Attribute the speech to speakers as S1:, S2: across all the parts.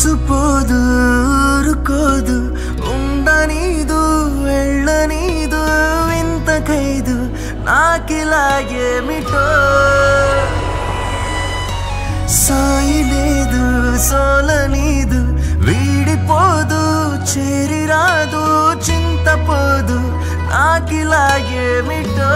S1: ఊసుపోదు ఊరుకోదు ఉండనీదు వెళ్ళనీదు ఇంత ఖైదు నాకిలా ఏమిటో సాయి లేదు సోలనీదు వీడిపోదు చేరిరాదు చింతపోదు నాకిలా ఏమిటో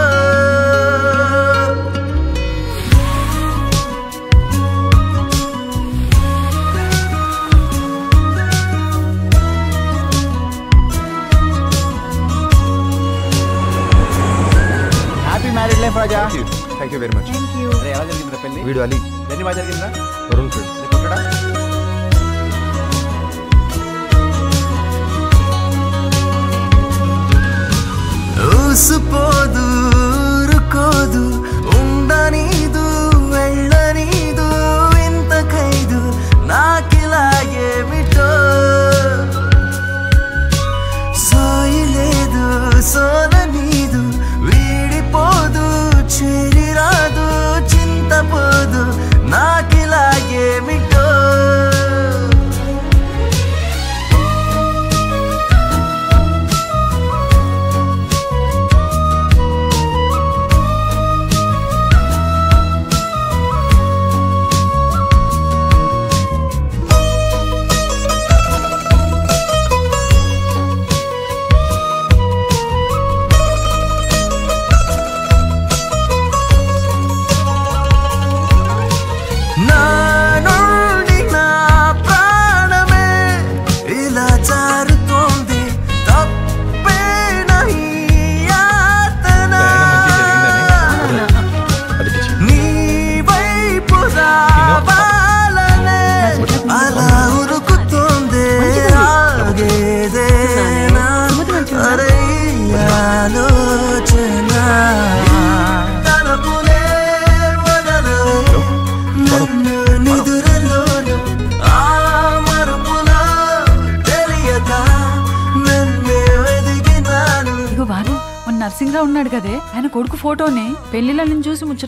S2: marriage life Raja.
S3: Thank you very much.
S2: ఎలా జరిగిందా పెళ్లి?
S3: వీడు అలీ.
S2: జర్నీ బాగా జరిగిందా?
S3: వరుణ్ ఫ్రెండ్.
S1: ఊసుపోదు ఊరుకోదు ఉండనీదు వెళ్ళనీదు ఇంత ఖైదు నాకిలా ఏమిటో సాయి లేదు సోలనీదు వీడిపోదు చేరిరాదు చింతపోదు నాకిలా ఏమిటో
S4: నర్సింగ్ రా ఉన్నాడు కదే ఆయన కొడుకు ఫోటోని పెళ్లిలో నేను చూసి ముచ్చట